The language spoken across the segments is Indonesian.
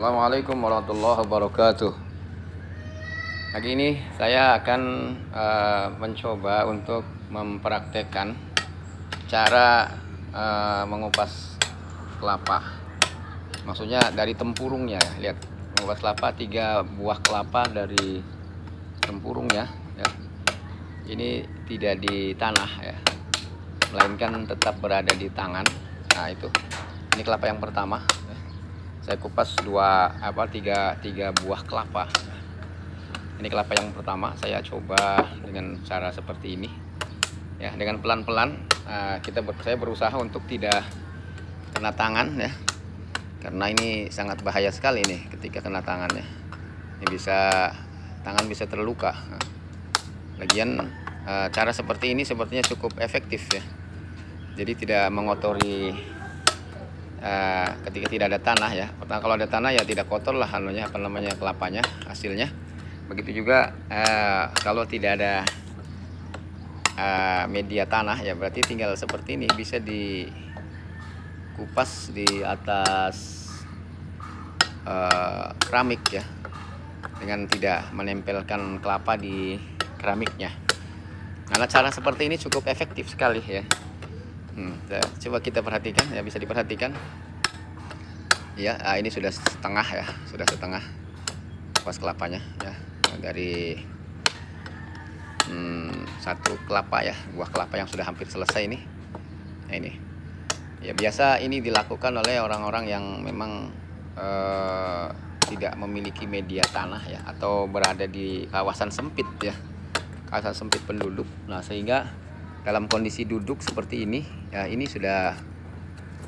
Assalamualaikum warahmatullahi wabarakatuh. Pagi ini saya akan mencoba untuk mempraktekkan cara mengupas kelapa. Maksudnya dari tempurungnya ya. Lihat, mengupas kelapa, 3 buah kelapa dari tempurungnya ya. Ini tidak di tanah ya, melainkan tetap berada di tangan. Nah itu, ini kelapa yang pertama. Saya kupas tiga buah kelapa. Ini kelapa yang pertama, saya coba dengan cara seperti ini ya, dengan pelan-pelan. Saya berusaha untuk tidak kena tangan ya, karena ini sangat bahaya sekali nih ketika kena tangan ya. Ini tangan bisa terluka. Lagian cara seperti ini sepertinya cukup efektif ya, jadi tidak mengotori ketika tidak ada tanah ya. Pertama, kalau ada tanah ya tidak kotor lah kelapanya hasilnya. Begitu juga kalau tidak ada media tanah ya, berarti tinggal seperti ini, bisa dikupas di atas keramik ya, dengan tidak menempelkan kelapa di keramiknya. Karena cara seperti ini cukup efektif sekali ya. Coba kita perhatikan ya, bisa diperhatikan ya. Ini sudah setengah ya, sudah setengah kupas kelapanya ya, dari satu kelapa ya, buah kelapa yang sudah hampir selesai ini. Nah, ini ya, biasa ini dilakukan oleh orang-orang yang memang tidak memiliki media tanah ya, atau berada di kawasan sempit ya, kawasan sempit penduduk. Nah, sehingga dalam kondisi duduk seperti ini ya, ini sudah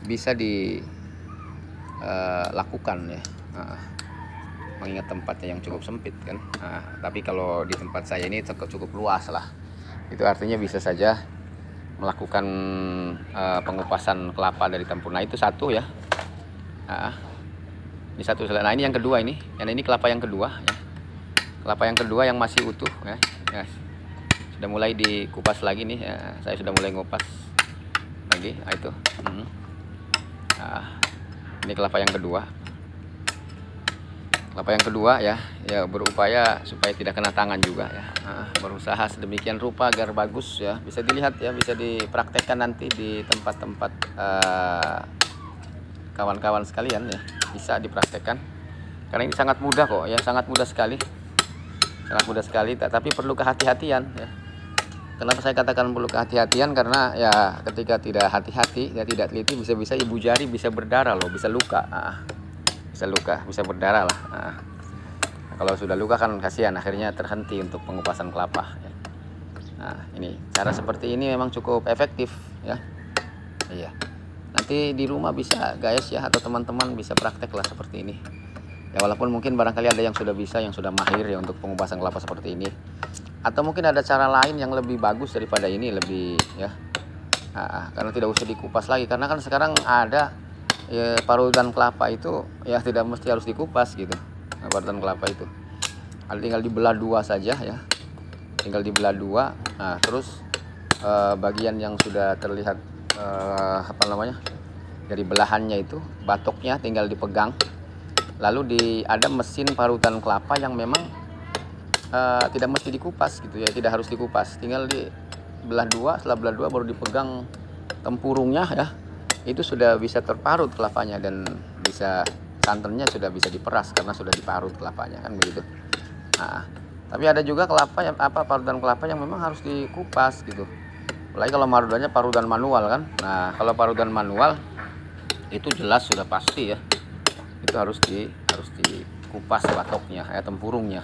bisa dilakukan ya, mengingat tempatnya yang cukup sempit kan. Tapi kalau di tempat saya ini cukup luas lah, itu artinya bisa saja melakukan pengupasan kelapa dari tempurung. Nah itu satu ya, ini satu. Nah ini yang kedua, ini kelapa yang kedua ya, kelapa yang kedua yang masih utuh ya, sudah mulai dikupas lagi nih ya. Saya sudah mulai ngupas lagi. Itu ini kelapa yang kedua. Kelapa yang kedua ya, berupaya supaya tidak kena tangan juga ya. Berusaha sedemikian rupa agar bagus ya. Bisa dilihat ya, bisa dipraktekkan nanti di tempat-tempat kawan-kawan sekalian ya, bisa dipraktekkan. Karena ini sangat mudah kok ya, sangat mudah sekali, tapi perlu kehati-hatian ya. Kenapa saya katakan perlu kehati-hatian? Karena ya ketika tidak hati-hati ya, tidak teliti, bisa-bisa ibu jari bisa berdarah loh, bisa luka. Bisa berdarah lah. Kalau sudah luka kan kasihan, akhirnya terhenti untuk pengupasan kelapa ya. Nah ini cara seperti ini memang cukup efektif ya. Iya, nanti di rumah bisa guys ya, atau teman-teman bisa praktek lah seperti ini ya. Walaupun mungkin barangkali ada yang sudah bisa, yang sudah mahir ya untuk pengupasan kelapa seperti ini, atau mungkin ada cara lain yang lebih bagus daripada ini, lebih ya. Karena tidak usah dikupas lagi, karena kan sekarang ada ya, parutan kelapa itu ya tidak mesti harus dikupas gitu. Parutan kelapa itu tinggal dibelah dua saja ya, tinggal dibelah dua. Nah terus bagian yang sudah terlihat dari belahannya itu, batoknya tinggal dipegang. Lalu ada mesin parutan kelapa yang memang tidak mesti dikupas gitu ya, tidak harus dikupas, tinggal dibelah dua. Setelah belah dua baru dipegang tempurungnya ya, itu sudah bisa terparut kelapanya, dan santannya sudah bisa diperas karena sudah diparut kelapanya kan begitu. Nah tapi ada juga parutan kelapa yang memang harus dikupas gitu, apalagi kalau parutan manual kan. Nah kalau parutan manual itu jelas sudah pasti ya, itu harus dikupas batoknya ya, tempurungnya.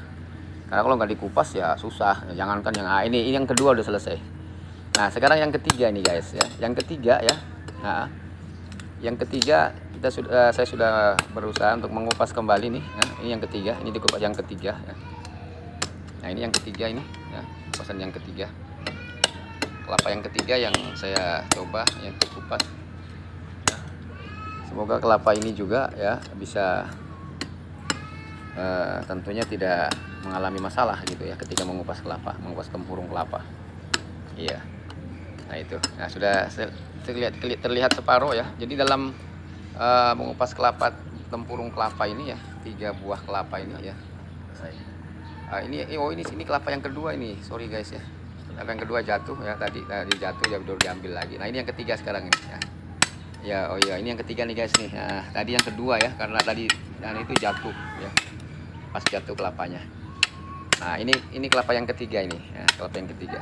Karena kalau nggak dikupas ya susah. Jangankan ini yang kedua udah selesai. Nah sekarang yang ketiga nih guys ya, yang ketiga ya. Nah yang ketiga saya sudah berusaha untuk mengupas kembali nih ya. Ini yang ketiga, ini dikupas yang ketiga ya. Nah ini yang ketiga ini ya, kupasan yang ketiga, kelapa yang ketiga yang saya coba yang dikupas. Semoga kelapa ini juga ya bisa tentunya tidak mengalami masalah gitu ya ketika mengupas tempurung kelapa. Iya. Nah itu, nah sudah terlihat separuh ya. Jadi dalam mengupas kelapa tempurung kelapa ini ya, 3 buah kelapa ini ya. Ini kelapa yang kedua ini, sorry guys ya. Kelapa yang kedua jatuh ya, tadi jatuh ya, udah diambil lagi. Nah ini yang ketiga sekarang ini ya. Ya, oh iya, ini yang ketiga nih guys nih. Nah, tadi yang kedua ya, karena tadi dan itu jatuh ya, pas jatuh kelapanya. Nah ini kelapa yang ketiga ini ya, kelapa yang ketiga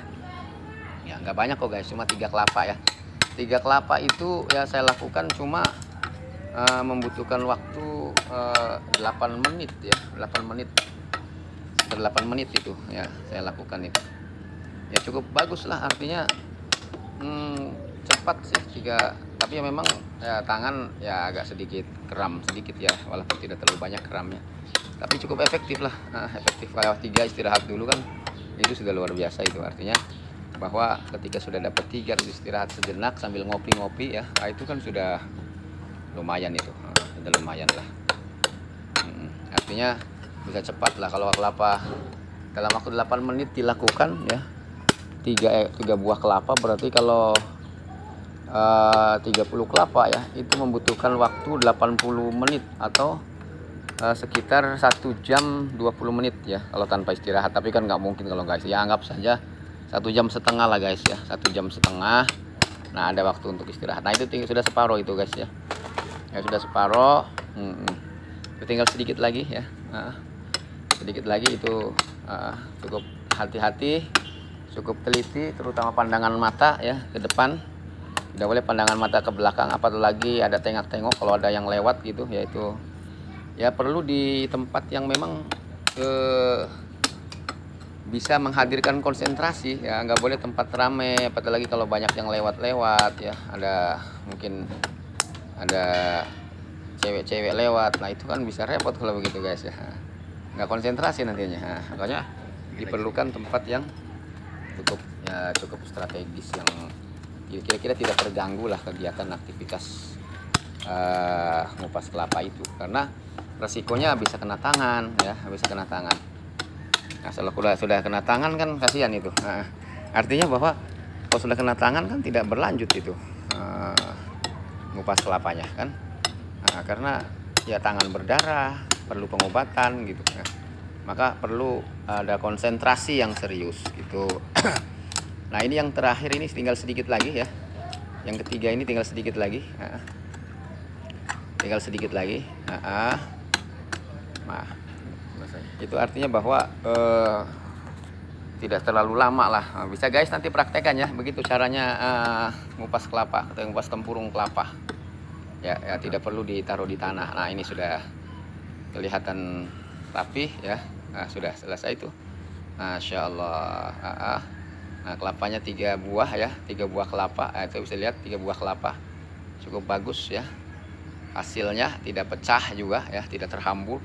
ya, nggak banyak kok guys, cuma 3 kelapa ya. 3 kelapa itu ya saya lakukan cuma membutuhkan waktu 8 menit ya, 8 menit, sekitar 8 menit itu ya saya lakukan itu ya, cukup bagus lah, artinya cepat sih 3, tapi ya memang ya tangan ya agak sedikit kram sedikit ya, walaupun tidak terlalu banyak kramnya, tapi cukup efektif lah. Efektif. Kalau 3 istirahat dulu kan itu sudah luar biasa, itu artinya bahwa ketika sudah dapat 3 istirahat sejenak sambil ngopi-ngopi ya, itu kan sudah lumayan itu, sudah lumayan lah. Artinya bisa cepat lah kalau kelapa dalam waktu 8 menit dilakukan ya. 3 buah kelapa berarti kalau 30 kelapa ya, itu membutuhkan waktu 80 menit atau sekitar 1 jam 20 menit ya kalau tanpa istirahat. Tapi kan nggak mungkin kalau guys ya, anggap saja 1 jam setengah lah guys ya, 1 jam setengah. Nah ada waktu untuk istirahat. Nah itu sudah separuh itu guys ya, sudah separuh. Tinggal sedikit lagi ya, sedikit lagi itu. Cukup hati-hati, cukup teliti, terutama pandangan mata ya ke depan, tidak boleh pandangan mata ke belakang, apalagi ada tengok-tengok kalau ada yang lewat gitu, yaitu ya perlu di tempat yang memang bisa menghadirkan konsentrasi ya, nggak boleh tempat ramai, apalagi kalau banyak yang lewat-lewat ya, mungkin ada cewek-cewek lewat. Nah itu kan bisa repot kalau begitu guys ya, nggak konsentrasi nantinya. Makanya diperlukan tempat yang cukup strategis, yang kira-kira tidak terganggu lah kegiatan aktivitas ngupas kelapa itu, karena resikonya bisa kena tangan ya, bisa kena tangan. Nah kalau sudah kena tangan kan kasihan itu. Artinya bahwa kalau sudah kena tangan kan tidak berlanjut itu ngupas kelapanya kan. Karena ya tangan berdarah, perlu pengobatan gitu ya. Maka perlu ada konsentrasi yang serius gitu. Nah ini yang terakhir ini tinggal sedikit lagi ya, yang ketiga ini tinggal sedikit lagi, tinggal sedikit lagi. Nah itu artinya bahwa tidak terlalu lama lah. Bisa guys nanti praktekan ya, begitu caranya ngupas kelapa atau ngupas tempurung kelapa ya, tidak perlu ditaruh di tanah. Nah ini sudah kelihatan rapih ya. Sudah selesai itu, Masya Allah. Nah kelapanya 3 buah ya, 3 buah kelapa. Itu bisa lihat 3 buah kelapa cukup bagus ya, hasilnya tidak pecah juga ya, tidak terhambur.